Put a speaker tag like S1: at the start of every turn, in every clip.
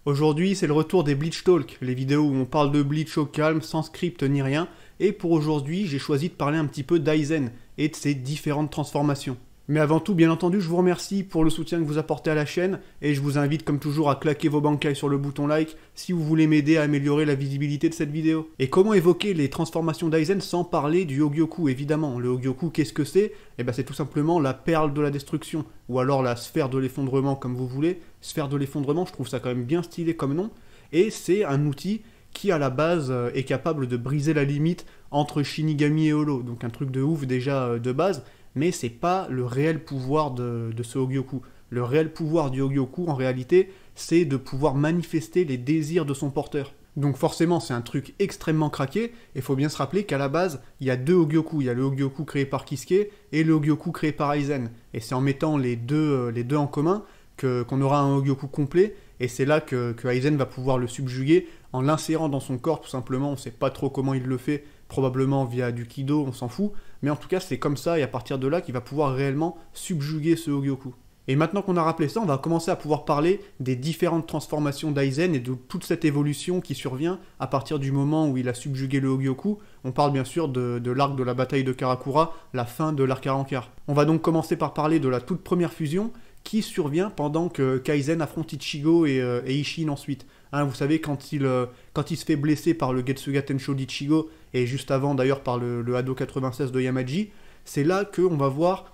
S1: Aujourd'hui, c'est le retour des Bleach Talk, les vidéos où on parle de Bleach au calme, sans script ni rien, et pour aujourd'hui, j'ai choisi de parler un petit peu d'Aizen et de ses différentes transformations. Mais avant tout, bien entendu, je vous remercie pour le soutien que vous apportez à la chaîne, et je vous invite comme toujours à claquer vos bankai sur le bouton like si vous voulez m'aider à améliorer la visibilité de cette vidéo. Et comment évoquer les transformations d'Aizen sans parler du Hogyoku, évidemment. Le Hogyoku, qu'est-ce que c'est? Eh ben c'est tout simplement la perle de la destruction, ou alors la sphère de l'effondrement comme vous voulez. Sphère de l'effondrement, je trouve ça quand même bien stylé comme nom, et c'est un outil qui à la base est capable de briser la limite entre Shinigami et Holo, donc un truc de ouf déjà de base, mais c'est pas le réel pouvoir de ce Hogyoku. Le réel pouvoir du Hogyoku, en réalité, c'est de pouvoir manifester les désirs de son porteur. Donc forcément, c'est un truc extrêmement craqué, et il faut bien se rappeler qu'à la base, il y a deux Hogyoku. Il y a le Hogyoku créé par Kisuke et le Hogyoku créé par Aizen. Et c'est en mettant les deux en commun qu'on aura un Hogyoku complet, et c'est là que Aizen va pouvoir le subjuguer en l'insérant dans son corps, tout simplement. On ne sait pas trop comment il le fait, probablement via du Kido, on s'en fout, mais en tout cas c'est comme ça, et à partir de là qu'il va pouvoir réellement subjuguer ce Hogyoku. Et maintenant qu'on a rappelé ça, on va commencer à pouvoir parler des différentes transformations d'Aizen et de toute cette évolution qui survient à partir du moment où il a subjugué le Hogyoku. On parle bien sûr de l'arc de la bataille de Karakura, la fin de l'arc Arrancar. On va donc commencer par parler de la toute première fusion qui survient pendant que Kaizen affronte Ichigo et Ishin ensuite. Hein, vous savez, quand il se fait blesser par le Getsuga Tensho d'Ichigo, et juste avant d'ailleurs par le Hado 96 de Yamaji, c'est là qu'on va voir,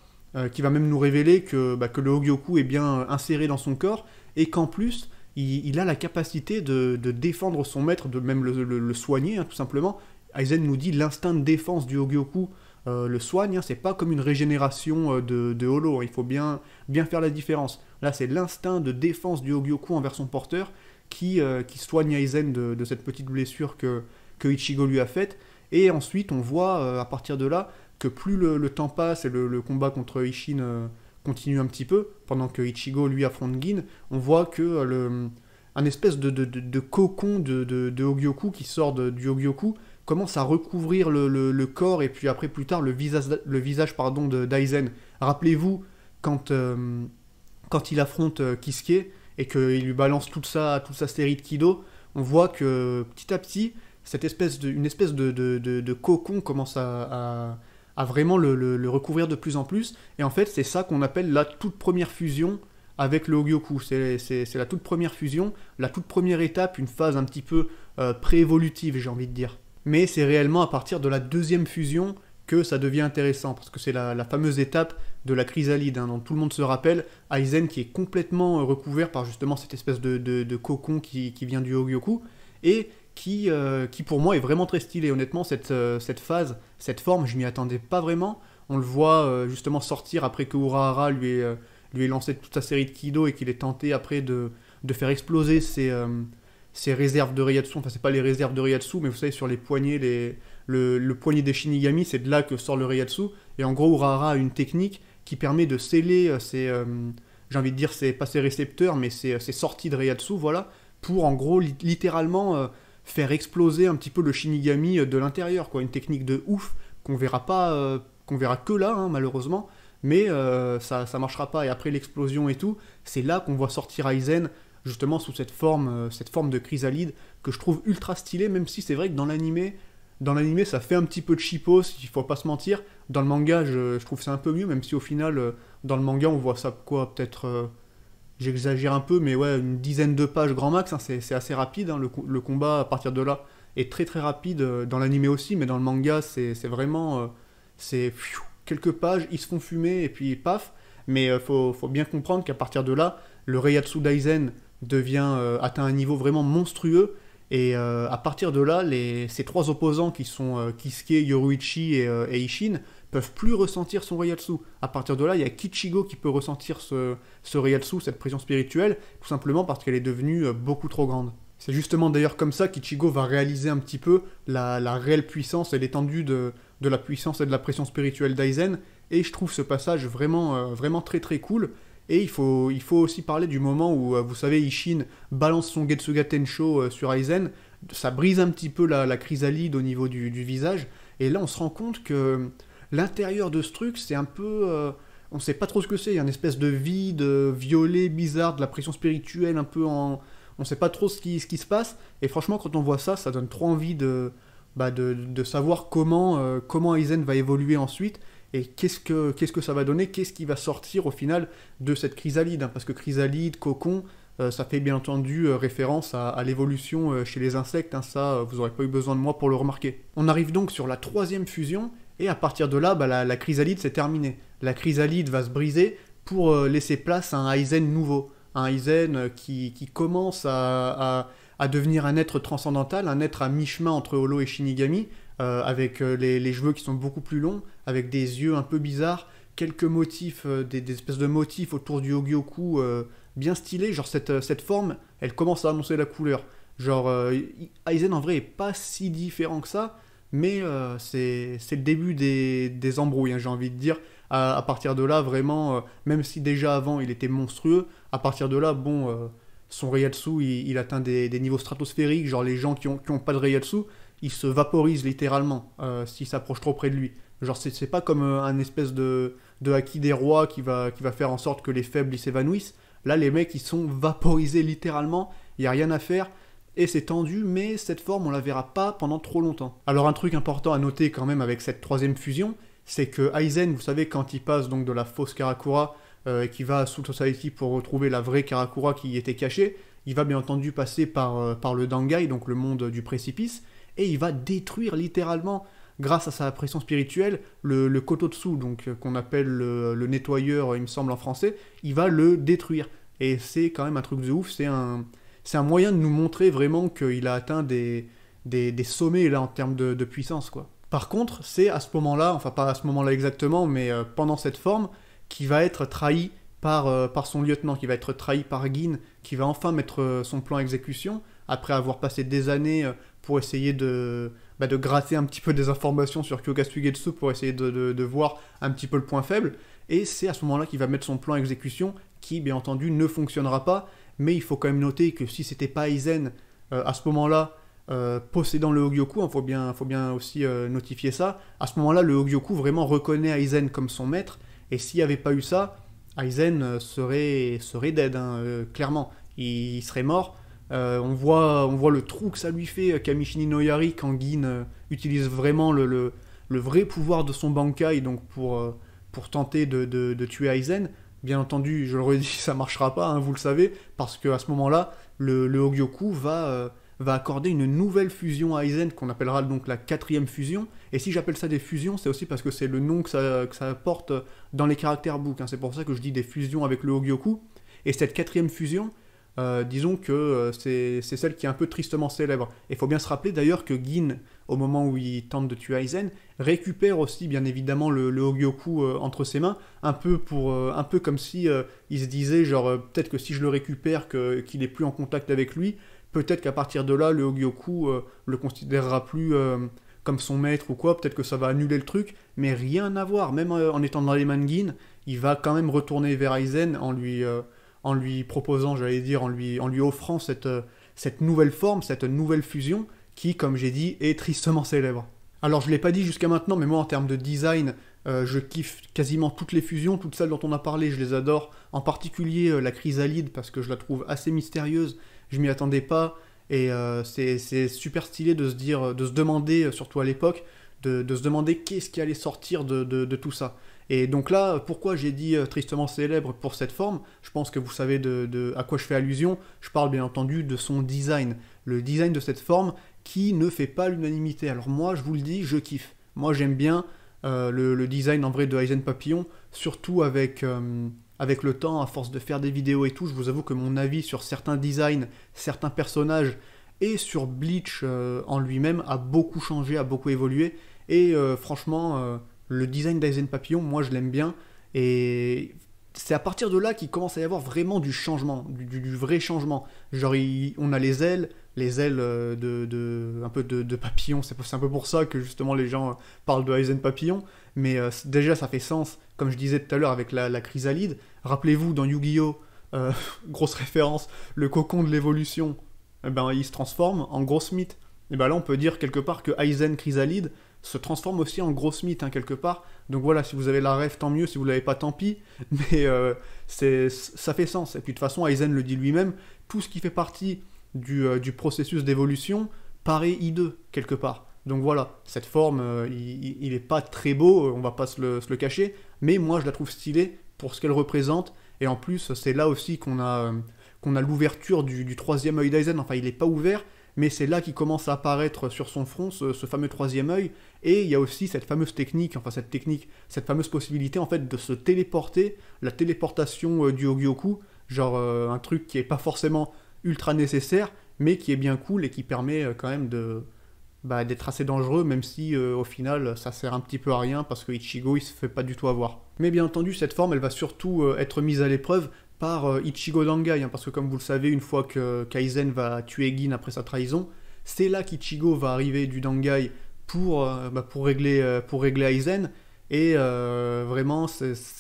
S1: qui va même nous révéler que le Hogyoku est bien inséré dans son corps, et qu'en plus, il a la capacité de défendre son maître, de même le soigner, hein, tout simplement. Aizen nous dit l'instinct de défense du Hogyoku le soigne, hein, c'est pas comme une régénération de Holo, hein, il faut bien faire la différence. Là, c'est l'instinct de défense du Hogyoku envers son porteur qui soigne Aizen de cette petite blessure que Ichigo lui a faite. Et ensuite, on voit à partir de là que plus le temps passe et le combat contre Ishin continue un petit peu, pendant que Ichigo lui affronte Gin, on voit que un espèce de cocon de Hogyoku qui sort du Hogyoku commence à recouvrir le corps et puis après plus tard le visage d'Aizen. Rappelez-vous quand il affronte Kisuke et qu'il lui balance toute sa série de Kido, on voit que petit à petit une espèce de cocon commence à vraiment le recouvrir de plus en plus, et en fait c'est ça qu'on appelle la toute première fusion avec le Hogyoku. C'est la toute première fusion, la toute première étape, une phase un petit peu préévolutive, j'ai envie de dire. Mais c'est réellement à partir de la deuxième fusion que ça devient intéressant, parce que c'est la fameuse étape de la chrysalide, hein, dont tout le monde se rappelle, Aizen qui est complètement recouvert par justement cette espèce de cocon qui vient du Hogyoku, et qui pour moi est vraiment très stylé. Honnêtement, cette phase, cette forme, je m'y attendais pas vraiment. On le voit justement sortir après que Urahara lui ait lancé toute sa série de Kido et qu'il ait tenté après de faire exploser ses réserves de Reiatsu. Enfin, c'est pas les réserves de Reiatsu, mais vous savez, sur les poignets, le poignet des Shinigami, c'est de là que sort le Reiatsu. Et en gros, Urahara a une technique qui permet de sceller j'ai envie de dire, pas ses récepteurs, mais ses sorties de Reiatsu, voilà, pour en gros, littéralement faire exploser un petit peu le Shinigami de l'intérieur, quoi. Une technique de ouf qu'on verra pas, qu'on verra que là, hein, malheureusement, mais ça marchera pas. Et après l'explosion et tout, c'est là qu'on voit sortir Aizen, justement sous cette forme de chrysalide, que je trouve ultra stylée, même si c'est vrai que dans l'animé, ça fait un petit peu de cheapos, il faut pas se mentir. Dans le manga, je trouve ça un peu mieux, même si au final, dans le manga, on voit ça, quoi, peut-être... j'exagère un peu, mais ouais, une dizaine de pages grand max, hein, c'est assez rapide, hein, le combat à partir de là est très très rapide, dans l'animé aussi, mais dans le manga, c'est vraiment... quelques pages, ils se font fumer, et puis paf. Mais faut bien comprendre qu'à partir de là, le Reiatsu Daizen atteint un niveau vraiment monstrueux, et à partir de là, ces trois opposants qui sont Kisuke, Yoruichi et Ishin peuvent plus ressentir son Reiatsu. À partir de là, il y a Kichigo qui peut ressentir ce Reiatsu, cette pression spirituelle, tout simplement parce qu'elle est devenue beaucoup trop grande. C'est justement d'ailleurs comme ça qu'Ichigo va réaliser un petit peu la réelle puissance et l'étendue de la puissance et de la pression spirituelle d'Aizen, et je trouve ce passage vraiment très très cool. Et il faut aussi parler du moment où, vous savez, Ishin balance son Getsuga Tensho sur Aizen, ça brise un petit peu la chrysalide au niveau du visage, et là on se rend compte que l'intérieur de ce truc, c'est un peu... on ne sait pas trop ce que c'est, il y a une espèce de vide violet bizarre, de la pression spirituelle un peu en on sait pas trop ce qui se passe, et franchement quand on voit ça, ça donne trop envie de savoir comment Aizen va évoluer ensuite, et qu'est-ce que ça va donner, qu'est-ce qui va sortir au final de cette chrysalide, hein, parce que chrysalide, cocon, ça fait bien entendu référence à l'évolution chez les insectes, hein, ça vous n'aurez pas eu besoin de moi pour le remarquer. On arrive donc sur la troisième fusion, et à partir de là, la chrysalide c'est terminé. La chrysalide va se briser pour laisser place à un Aizen nouveau, un Aizen qui commence à devenir un être transcendantal, un être à mi-chemin entre Holo et Shinigami, avec les cheveux qui sont beaucoup plus longs, avec des yeux un peu bizarres, quelques motifs, des espèces de motifs autour du Hogyoku bien stylés, genre cette forme, elle commence à annoncer la couleur. Genre, Aizen en vrai est pas si différent que ça, mais c'est le début des embrouilles, hein, j'ai envie de dire. À partir de là, vraiment, même si déjà avant il était monstrueux, à partir de là, bon, son Reiatsu, il atteint des niveaux stratosphériques, genre les gens qui ont pas de Reiatsu, ils se vaporisent littéralement s'ils s'approchent trop près de lui. Genre c'est pas comme un espèce de haki des rois qui va faire en sorte que les faibles ils s'évanouissent. Là les mecs ils sont vaporisés littéralement, il n'y a rien à faire, et c'est tendu, mais cette forme on la verra pas pendant trop longtemps. Alors un truc important à noter quand même avec cette troisième fusion, c'est que Aizen, vous savez, quand il passe donc de la fausse Karakura et qui va à Soul Society pour retrouver la vraie Karakura qui y était cachée, il va bien entendu passer par le Dangai, donc le monde du précipice, et il va détruire littéralement, grâce à sa pression spirituelle, le Kototsu, donc qu'on appelle le nettoyeur, il me semble en français, il va le détruire. Et c'est quand même un truc de ouf, c'est un moyen de nous montrer vraiment qu'il a atteint des sommets là en termes de puissance, quoi. Par contre, c'est à ce moment-là, enfin pas à ce moment-là exactement, mais pendant cette forme, qui va être trahi par son lieutenant, qui va être trahi par Gin, qui va enfin mettre son plan à exécution, après avoir passé des années pour essayer de gratter un petit peu des informations sur Kyoga-Suigetsu, pour essayer de voir un petit peu le point faible, et c'est à ce moment-là qu'il va mettre son plan à exécution, qui bien entendu ne fonctionnera pas, mais il faut quand même noter que si c'était pas Aizen à ce moment-là, possédant le Hogyoku, il faut bien aussi notifier ça, à ce moment-là le Hogyoku vraiment reconnaît Aizen comme son maître, et s'il n'y avait pas eu ça, Aizen serait dead, hein, clairement, il serait mort. On voit le trou que ça lui fait, Kamishini no Yari, quand Gin utilise vraiment le vrai pouvoir de son Bankai, donc pour tenter de tuer Aizen. Bien entendu, je le redis, ça marchera pas, hein, vous le savez, parce qu'à ce moment-là, le Hogyoku va accorder une nouvelle fusion à Aizen, qu'on appellera donc la 4e fusion. Et si j'appelle ça des fusions, c'est aussi parce que c'est le nom que ça porte dans les caractères book, hein. C'est pour ça que je dis des fusions avec le Hogyoku. Et cette 4e fusion, disons que c'est celle qui est un peu tristement célèbre. Et il faut bien se rappeler d'ailleurs que Gin, au moment où il tente de tuer Aizen, récupère aussi bien évidemment le Hogyoku entre ses mains, un peu comme si il se disait genre peut-être que si je le récupère, qu'il n'est plus en contact avec lui, peut-être qu'à partir de là le Hogyoku le considérera plus comme son maître ou quoi, peut-être que ça va annuler le truc, mais rien à voir, même en étant dans les mains de Gin, il va quand même retourner vers Aizen en lui proposant, j'allais dire, en lui offrant cette nouvelle forme, cette nouvelle fusion, qui, comme j'ai dit, est tristement célèbre. Alors, je ne l'ai pas dit jusqu'à maintenant, mais moi, en termes de design, je kiffe quasiment toutes les fusions, toutes celles dont on a parlé, je les adore. En particulier la chrysalide, parce que je la trouve assez mystérieuse, je m'y attendais pas, et c'est super stylé de se demander, surtout à l'époque, de se demander qu'est-ce qui allait sortir de tout ça. Et donc là, pourquoi j'ai dit tristement célèbre pour cette forme, je pense que vous savez à quoi je fais allusion, je parle bien entendu de son design. Le design de cette forme qui ne fait pas l'unanimité. Alors moi, je vous le dis, je kiffe. Moi, j'aime bien le design en vrai de Aizen Papillon, surtout avec le temps, à force de faire des vidéos et tout, je vous avoue que mon avis sur certains designs, certains personnages, et sur Bleach en lui-même a beaucoup changé, a beaucoup évolué, et franchement... le design d'Aizen Papillon, moi je l'aime bien, et c'est à partir de là qu'il commence à y avoir vraiment du changement, du vrai changement. Genre on a les ailes un peu de papillon, c'est un peu pour ça que justement les gens parlent de Aizen Papillon, mais déjà ça fait sens, comme je disais tout à l'heure avec la chrysalide. Rappelez-vous dans Yu-Gi-Oh! Grosse référence, le cocon de l'évolution, il se transforme en grosse mythe. Et là on peut dire quelque part que Aizen Chrysalide se transforme aussi en grosse mythe, hein, quelque part. Donc voilà, si vous avez la ref, tant mieux, si vous l'avez pas, tant pis, mais ça fait sens. Et puis de toute façon, Aizen le dit lui-même, tout ce qui fait partie du processus d'évolution paraît hideux, quelque part. Donc voilà, cette forme, il est pas très beau, on va pas se le cacher, mais moi je la trouve stylée pour ce qu'elle représente, et en plus c'est là aussi qu'on a l'ouverture du troisième œil d'Aizen, enfin il est pas ouvert, mais c'est là qu'il commence à apparaître sur son front ce fameux troisième œil, et il y a aussi cette fameuse technique, cette fameuse possibilité en fait de se téléporter, la téléportation du Hogyoku, genre un truc qui est pas forcément ultra nécessaire, mais qui est bien cool et qui permet quand même d'être assez dangereux, même si au final ça sert un petit peu à rien parce que Ichigo il se fait pas du tout avoir. Mais bien entendu, cette forme elle va surtout être mise à l'épreuve par Ichigo Dangai, hein, parce que comme vous le savez, une fois que Kaizen va tuer Gin après sa trahison, c'est là qu'Ichigo va arriver du Dangai pour régler Aizen, et vraiment,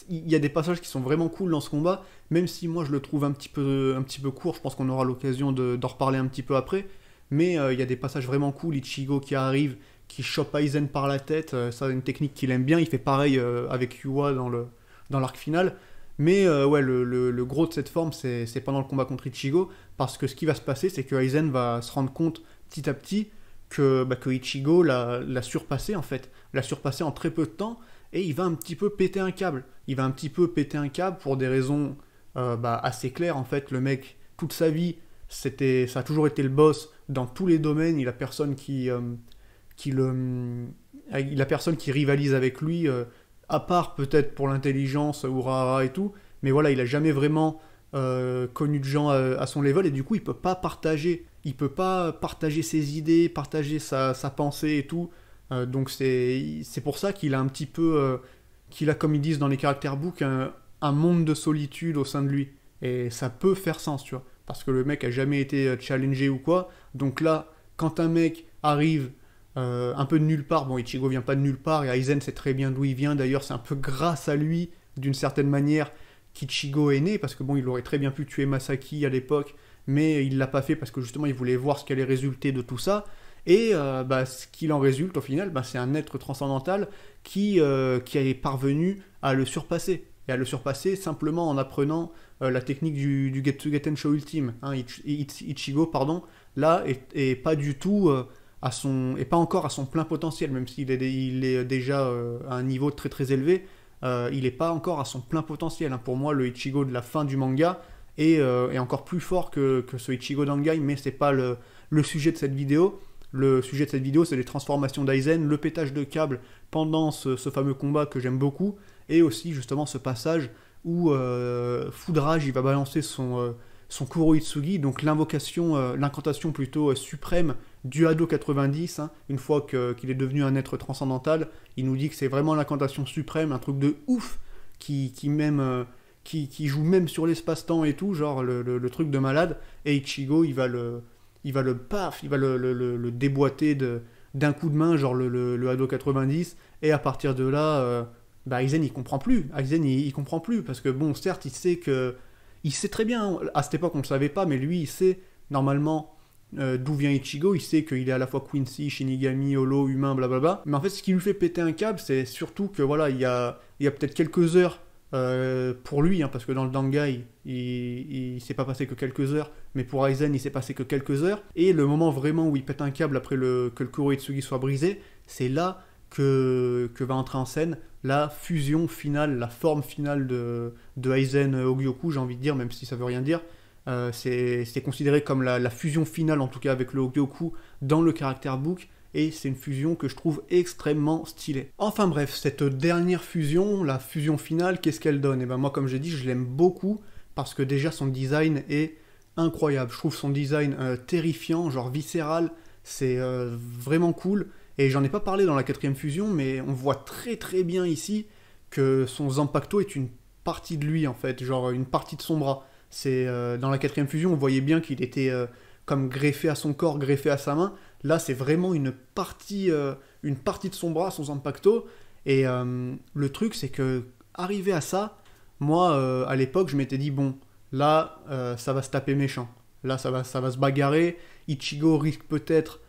S1: il y a des passages qui sont vraiment cool dans ce combat, même si moi je le trouve un petit peu court, je pense qu'on aura l'occasion d'en reparler un petit peu après, mais il y a des passages vraiment cool, Ichigo qui arrive, qui chope Aizen par la tête, ça c'est une technique qu'il aime bien, il fait pareil avec Yuwa dans l'arc final. Mais ouais, le gros de cette forme, c'est pendant le combat contre Ichigo, parce que ce qui va se passer, c'est que Aizen va se rendre compte petit à petit que Ichigo l'a surpassé en fait, l'a surpassé en très peu de temps, et il va un petit peu péter un câble. Il va un petit peu péter un câble pour des raisons assez claires en fait. Le mec, toute sa vie, ça a toujours été le boss dans tous les domaines, il a personne qui rivalise avec lui, à part peut-être pour l'intelligence, Urahara et tout, mais voilà, il a jamais vraiment connu de gens à son level, et du coup il peut pas partager ses idées, partager sa pensée et tout, donc c'est pour ça qu'il a un petit peu, qu'il a, comme ils disent dans les caractères book, un monde de solitude au sein de lui, et ça peut faire sens, tu vois, parce que le mec a jamais été challengé ou quoi, donc là, quand un mec arrive un peu de nulle part, bon Ichigo vient pas de nulle part, et Aizen sait très bien d'où il vient, d'ailleurs c'est un peu grâce à lui, d'une certaine manière, qu'Ichigo est né, parce que bon, il aurait très bien pu tuer Masaki à l'époque, mais il l'a pas fait parce que justement il voulait voir ce qu'allait résulter de tout ça, et ce qu'il en résulte au final, c'est un être transcendantal qui est parvenu à le surpasser, et à le surpasser simplement en apprenant la technique du Getsuga Tensho Ultime, hein, Ichigo, pardon, là, est pas du tout... et pas encore à son plein potentiel, même s'il est déjà à un niveau très très élevé, il n'est pas encore à son plein potentiel, hein. Pour moi, le Ichigo de la fin du manga est encore plus fort que ce Ichigo Dangai, mais c'est pas le sujet de cette vidéo. Le sujet de cette vidéo, c'est les transformations d'Aizen, le pétage de câble pendant ce fameux combat que j'aime beaucoup, et aussi justement ce passage où Foudrage il va balancer son Kuroitsugi, donc l'incantation plutôt suprême du Hado 90, hein, une fois qu'il est devenu un être transcendantal, il nous dit que c'est vraiment l'incantation suprême, un truc de ouf, qui joue même sur l'espace-temps et tout, genre le truc de malade, et Ichigo, il va le déboîter d'un coup de main, genre le Hado 90, et à partir de là, Aizen il comprend plus, il comprend plus, parce que bon, certes, il sait très bien, à cette époque on le savait pas, mais lui il sait normalement d'où vient Ichigo, il sait qu'il est à la fois Quincy, Shinigami, Holo, humain, blablabla. Mais en fait, ce qui lui fait péter un câble, c'est surtout que voilà, il y a peut-être quelques heures pour lui, hein, parce que dans le Dangai, il s'est pas passé que quelques heures, mais pour Aizen, il s'est passé que quelques heures. Et le moment vraiment où il pète un câble après que le Kuroitsugi soit brisé, c'est là que va entrer en scène la fusion finale, la forme finale de Aizen Hogyoku, j'ai envie de dire, même si ça veut rien dire. C'est considéré comme la fusion finale, en tout cas avec le Hogyoku, dans le caractère book, et c'est une fusion que je trouve extrêmement stylée. Enfin bref, cette dernière fusion, la fusion finale, qu'est-ce qu'elle donne? Et ben moi, comme j'ai dit, je l'aime beaucoup, parce que déjà son design est incroyable. Je trouve son design terrifiant, genre viscéral, c'est vraiment cool, et j'en ai pas parlé dans la 4ème fusion, mais on voit très très bien ici que son Zanpakuto est une partie de lui, en fait, genre une partie de son bras. C'est dans la 4ème fusion, on voyait bien qu'il était comme greffé à son corps, greffé à sa main. Là, c'est vraiment une partie de son bras, son Zanpakuto. Et le truc, c'est que arrivé à ça, moi, à l'époque, je m'étais dit bon, là, ça va se taper méchant. Là, ça va se bagarrer. Ichigo risque peut-être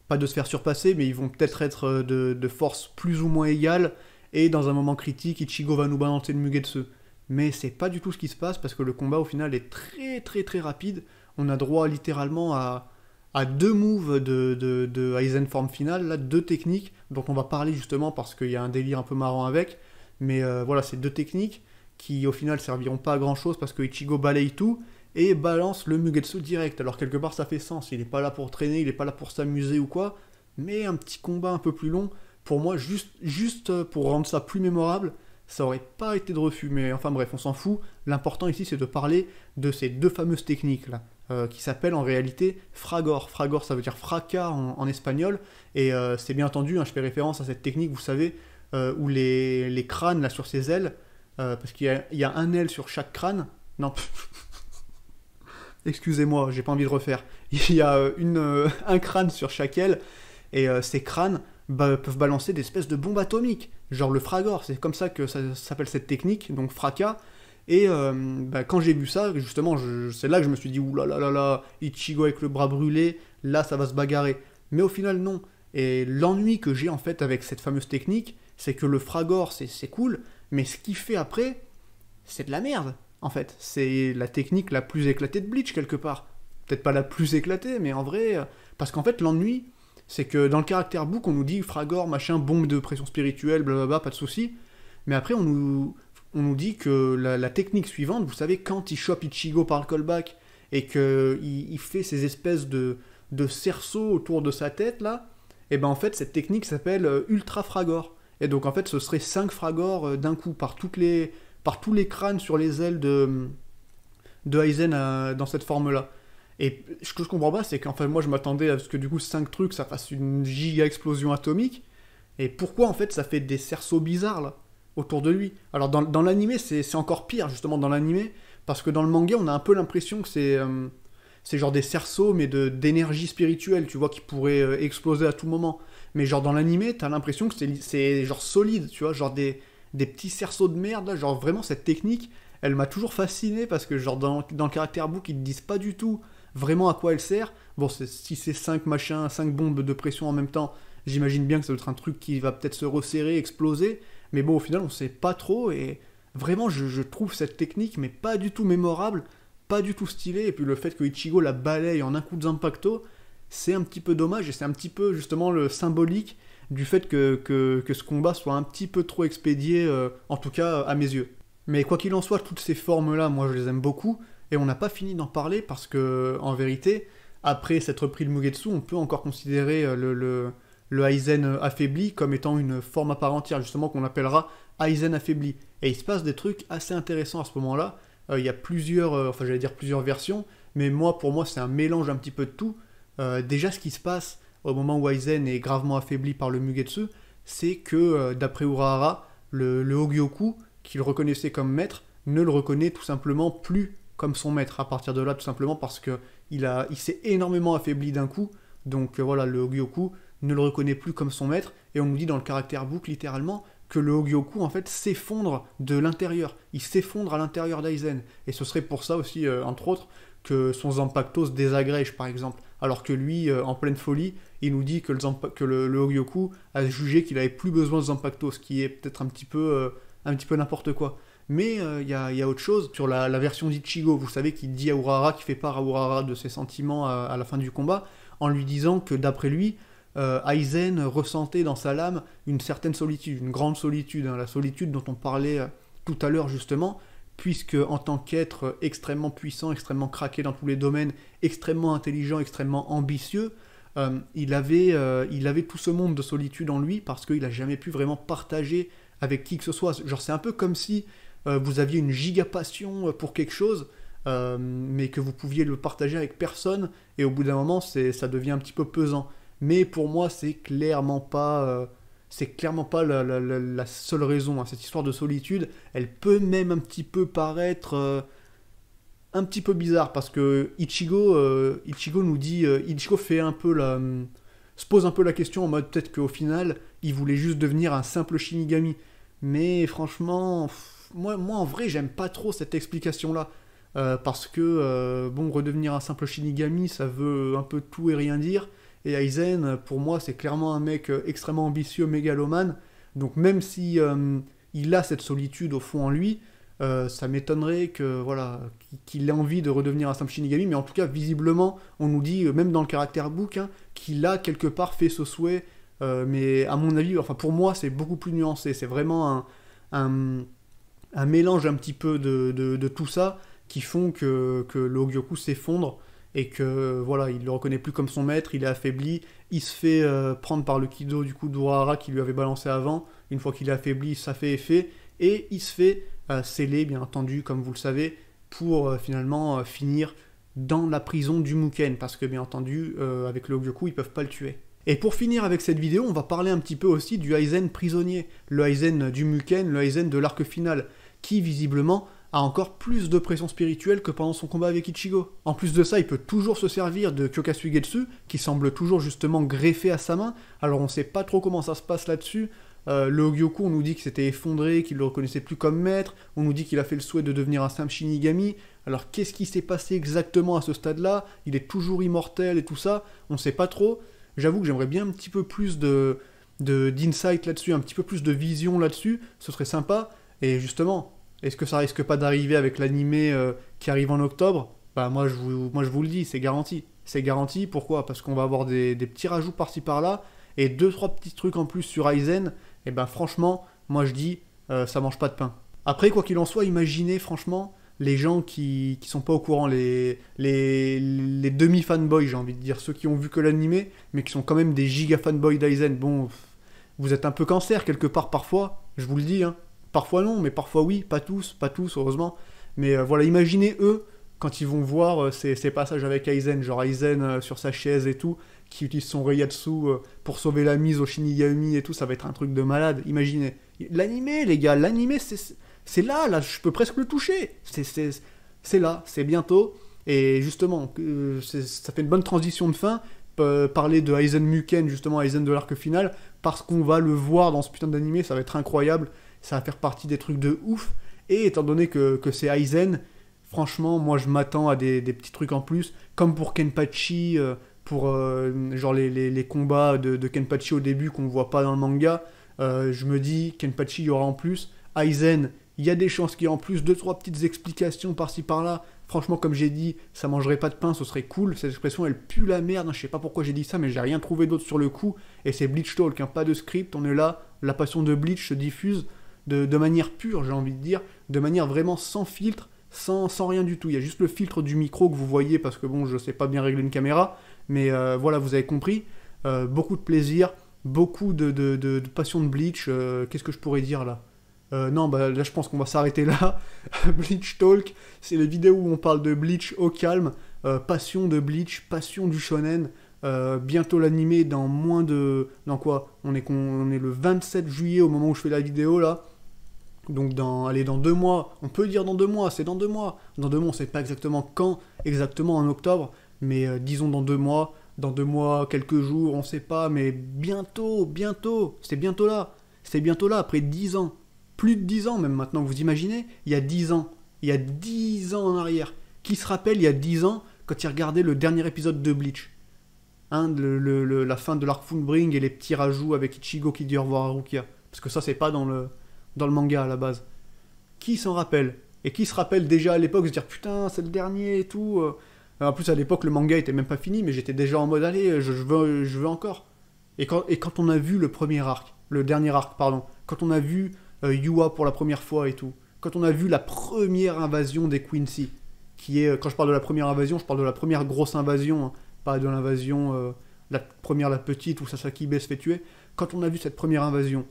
S1: pas de se faire surpasser, mais ils vont peut-être être de force plus ou moins égale. Et dans un moment critique, Ichigo va nous balancer le Mugetsu. Mais c'est pas du tout ce qui se passe, parce que le combat au final est très très très rapide. on a droit littéralement à deux moves de Aizen forme finale, là, deux techniques dont on va parler justement parce qu'il y a un délire un peu marrant avec. Mais voilà, c'est deux techniques qui au final serviront pas à grand chose parce que Ichigo balaye tout et balance le Mugetsu direct. Alors quelque part ça fait sens, il est pas là pour traîner, il est pas là pour s'amuser ou quoi, mais un petit combat un peu plus long, pour moi juste pour rendre ça plus mémorable, ça aurait pas été de refus, mais enfin bref, on s'en fout. L'important ici c'est de parler de ces deux fameuses techniques là, qui s'appellent en réalité Fragor. Fragor ça veut dire fracas en espagnol, et c'est bien entendu, hein, je fais référence à cette technique, vous savez, où les crânes là sur ses ailes, parce qu'il y a un aile sur chaque crâne, non, excusez-moi, j'ai pas envie de refaire, il y a un crâne sur chaque aile, et ces crânes peuvent balancer des espèces de bombes atomiques, genre le fragor, c'est comme ça que ça s'appelle cette technique, donc fracas. Et quand j'ai vu ça, justement, c'est là que je me suis dit, ouh là là là là, Ichigo avec le bras brûlé, là ça va se bagarrer. Mais au final, non. Et l'ennui que j'ai en fait avec cette fameuse technique, c'est que le fragor, c'est cool, mais ce qu'il fait après, c'est de la merde, en fait. C'est la technique la plus éclatée de Bleach, quelque part. Peut-être pas la plus éclatée, mais en vrai, parce qu'en fait, l'ennui, c'est que dans le caractère book, on nous dit fragor, machin, bombe de pression spirituelle, blablabla, pas de soucis. Mais après, on nous dit que la technique suivante, vous savez, quand il chope Ichigo par le callback et qu'il fait ces espèces de cerceaux autour de sa tête, là, et ben en fait, cette technique s'appelle Ultra Fragor. Et donc, en fait, ce serait 5 Fragor d'un coup, par tous les crânes sur les ailes de Aizen dans cette forme-là. Et ce que je comprends pas, c'est qu'en fait, moi, je m'attendais à ce que du coup, 5 trucs, ça fasse une giga explosion atomique. Et pourquoi, en fait, ça fait des cerceaux bizarres, là, autour de lui? Alors, dans l'animé, c'est encore pire, justement, dans l'animé, parce que dans le manga, on a un peu l'impression que c'est genre des cerceaux, mais d'énergie spirituelle, tu vois, qui pourraient exploser à tout moment. Mais genre, dans l'animé, t'as l'impression que c'est genre solide, tu vois, genre des petits cerceaux de merde, là, genre vraiment, cette technique, elle m'a toujours fasciné, parce que genre, dans le caractère book, ils te disent pas du tout vraiment à quoi elle sert. Bon, si c'est 5 machins, 5 bombes de pression en même temps, j'imagine bien que ça doit être un truc qui va peut-être se resserrer, exploser, mais bon, au final, on sait pas trop, et vraiment, je trouve cette technique, mais pas du tout mémorable, pas du tout stylée, et puis le fait que Ichigo la balaye en un coup de Zanpakuto, c'est un petit peu dommage, et c'est un petit peu, justement, le symbolique du fait que ce combat soit un petit peu trop expédié, en tout cas, à mes yeux. Mais quoi qu'il en soit, toutes ces formes-là, moi, je les aime beaucoup, et on n'a pas fini d'en parler parce que, en vérité, après s'être pris le Mugetsu, on peut encore considérer le Aizen affaibli comme étant une forme à part entière, justement qu'on appellera Aizen affaibli. Et il se passe des trucs assez intéressants à ce moment-là. Il y a plusieurs versions, mais pour moi, c'est un mélange un petit peu de tout. Déjà, ce qui se passe au moment où Aizen est gravement affaibli par le Mugetsu, c'est que, d'après Urahara, le Hogyoku, qu'il reconnaissait comme maître, ne le reconnaît tout simplement plus comme son maître, à partir de là, tout simplement parce que il s'est énormément affaibli d'un coup, donc voilà, le Hogyoku ne le reconnaît plus comme son maître, et on nous dit dans le caractère book, littéralement, que le Hogyoku, en fait, s'effondre de l'intérieur, il s'effondre à l'intérieur d'Aizen, et ce serait pour ça aussi, entre autres, que son Zanpakuto se désagrège, par exemple, alors que lui, en pleine folie, il nous dit que le Hogyoku a jugé qu'il avait plus besoin de Zanpakuto, ce qui est peut-être un petit peu n'importe quoi. Mais il y a autre chose sur la version d'Ichigo, vous savez, qui dit à Urahara, qui fait part à Urahara de ses sentiments à la fin du combat, en lui disant que d'après lui, Aizen ressentait dans sa lame une certaine solitude, une grande solitude, hein, la solitude dont on parlait tout à l'heure justement, puisque en tant qu'être extrêmement puissant, extrêmement craqué dans tous les domaines, extrêmement intelligent, extrêmement ambitieux, il avait tout ce monde de solitude en lui parce qu'il n'a jamais pu vraiment partager avec qui que ce soit. Genre c'est un peu comme si vous aviez une giga passion pour quelque chose, mais que vous pouviez le partager avec personne, et au bout d'un moment, ça devient un petit peu pesant. Mais pour moi, c'est clairement pas la seule raison. Hein. Cette histoire de solitude, elle peut même un petit peu paraître un petit peu bizarre, parce que Ichigo nous dit, Ichigo fait un peu se pose un peu la question en mode peut-être qu'au final, il voulait juste devenir un simple Shinigami. Mais franchement, moi en vrai, j'aime pas trop cette explication-là. Parce que, redevenir un simple Shinigami, ça veut un peu tout et rien dire. Et Aizen, pour moi, c'est clairement un mec extrêmement ambitieux, mégalomane. Donc même si il a cette solitude au fond en lui, Ça m'étonnerait que voilà qu'il ait envie de redevenir un simple Shinigami, mais en tout cas visiblement on nous dit même dans le caractère book hein, qu'il a quelque part fait ce souhait, mais à mon avis, enfin pour moi c'est beaucoup plus nuancé, c'est vraiment un mélange un petit peu de tout ça qui font que le Hogyoku s'effondre et que voilà il le reconnaît plus comme son maître, il est affaibli, il se fait prendre par le Kido du coup d'Urahara qui lui avait balancé avant, une fois qu'il est affaibli ça fait effet et il se fait scellé, bien entendu, comme vous le savez, pour finalement finir dans la prison du Muken, parce que bien entendu, avec le Hogyoku, ils peuvent pas le tuer. Et pour finir avec cette vidéo, on va parler un petit peu aussi du Aizen prisonnier, le Aizen du Muken, le Aizen de l'arc final, qui visiblement a encore plus de pression spirituelle que pendant son combat avec Ichigo. En plus de ça, il peut toujours se servir de Kyoka-Suigetsu, qui semble toujours justement greffé à sa main, alors on sait pas trop comment ça se passe là-dessus. Le Hogyoku, on nous dit que c'était effondré, qu'il le reconnaissait plus comme maître, on nous dit qu'il a fait le souhait de devenir un simple Shinigami, alors qu'est-ce qui s'est passé exactement à ce stade-là? Il est toujours immortel et tout ça, on sait pas trop. J'avoue que j'aimerais bien un petit peu plus d'insight là-dessus, un petit peu plus de vision là-dessus, ce serait sympa. Et justement, est-ce que ça risque pas d'arriver avec l'animé qui arrive en octobre? Bah moi je vous le dis, c'est garanti. C'est garanti, pourquoi? Parce qu'on va avoir des petits rajouts par-ci par-là, et 2-3 petits trucs en plus sur Aizen, et ben franchement, moi je dis, ça mange pas de pain. Après, quoi qu'il en soit, imaginez franchement les gens qui sont pas au courant, les demi-fanboys, j'ai envie de dire, ceux qui ont vu que l'animé, mais qui sont quand même des giga fanboys d'Aizen. Bon, vous êtes un peu cancer quelque part parfois, je vous le dis, hein. Parfois non, mais parfois oui, pas tous, heureusement. Mais voilà, imaginez eux, quand ils vont voir ces passages avec Aizen, genre Aizen sur sa chaise et tout, qui utilise son Reiatsu pour sauver la mise au Shinigami et tout, ça va être un truc de malade, imaginez. L'animé, les gars, l'animé, c'est là, je peux presque le toucher. C'est là, c'est bientôt. Et justement, ça fait une bonne transition de fin, parler de Aizen Muken, justement, Aizen de l'arc final, parce qu'on va le voir dans ce putain d'animé, ça va être incroyable, ça va faire partie des trucs de ouf. Et étant donné que c'est Aizen, franchement, moi je m'attends à des petits trucs en plus, comme pour Kenpachi, pour genre les combats de Kenpachi au début qu'on voit pas dans le manga. Je me dis, Kenpachi, il y aura en plus. Aizen, il y a des chances qu'il y ait en plus 2-3 petites explications par-ci par-là. Franchement, comme j'ai dit, ça mangerait pas de pain, ce serait cool. Cette expression, elle pue la merde. Je sais pas pourquoi j'ai dit ça, mais j'ai rien trouvé d'autre sur le coup. Et c'est Bleach Talk, hein, pas de script. On est là, la passion de Bleach se diffuse de manière pure, j'ai envie de dire, de manière vraiment sans filtre, sans rien du tout. Il y a juste le filtre du micro que vous voyez, parce que bon, je sais pas bien régler une caméra. Mais voilà, vous avez compris. Beaucoup de plaisir, beaucoup de passion de Bleach. Qu'est-ce que je pourrais dire là? Non, bah là je pense qu'on va s'arrêter là. Bleach Talk, c'est les vidéos où on parle de Bleach au calme. Passion de Bleach, passion du shonen. Bientôt l'animé dans moins de... Dans quoi? On est le 27 juillet au moment où je fais la vidéo là. Donc dans 2 mois, on peut dire dans 2 mois, c'est dans 2 mois. Dans 2 mois, on sait pas exactement quand, exactement en octobre, mais disons dans 2 mois. Dans 2 mois, quelques jours, on sait pas, mais bientôt, c'est bientôt là, après 10 ans. Plus de 10 ans même maintenant, vous imaginez? Il y a 10 ans en arrière. Qui se rappelle il y a 10 ans, quand il regardait le dernier épisode de Bleach, hein, la fin de l'arc Fullbring et les petits rajouts avec Ichigo qui dit au revoir à Rukia. Parce que ça, c'est pas dans le manga à la base. Qui s'en rappelle? Et qui se rappelle déjà à l'époque se dire putain, c'est le dernier et tout. En plus, à l'époque, le manga était même pas fini, mais j'étais déjà en mode allez, je veux encore. Et quand on a vu le dernier arc, quand on a vu Yua pour la première fois et tout, quand on a vu la première invasion des Quincy, qui est, quand je parle de la première invasion, je parle de la première grosse invasion, hein, pas de l'invasion, la petite où Sasaki se fait tuer. Quand on a vu cette première invasion,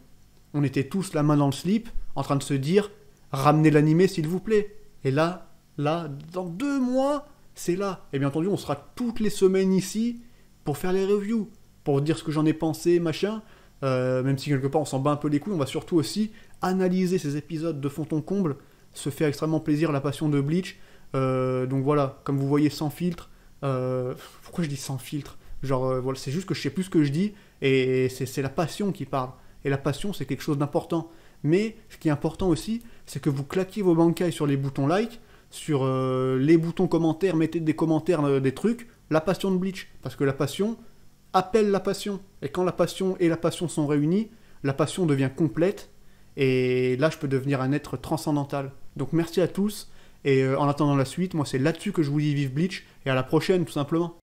S1: on était tous la main dans le slip, en train de se dire ramenez l'animé s'il vous plaît. Et là, dans 2 mois, c'est là. Et bien entendu, on sera toutes les semaines ici pour faire les reviews, pour dire ce que j'en ai pensé, machin. Même si quelque part on s'en bat un peu les couilles, on va surtout aussi analyser ces épisodes de fond en comble, se fait extrêmement plaisir la passion de Bleach. Donc voilà, comme vous voyez, sans filtre. Pourquoi je dis sans filtre? Genre, voilà, c'est juste que je sais plus ce que je dis, et c'est la passion qui parle. Et la passion, c'est quelque chose d'important. Mais ce qui est important aussi, c'est que vous claquiez vos bankai sur les boutons like, sur les boutons commentaires, mettez des commentaires, des trucs, la passion de Bleach. Parce que la passion appelle la passion. Et quand la passion et la passion sont réunies, la passion devient complète, et là, je peux devenir un être transcendantal. Donc merci à tous, et en attendant la suite, moi c'est là-dessus que je vous dis vive Bleach, et à la prochaine tout simplement.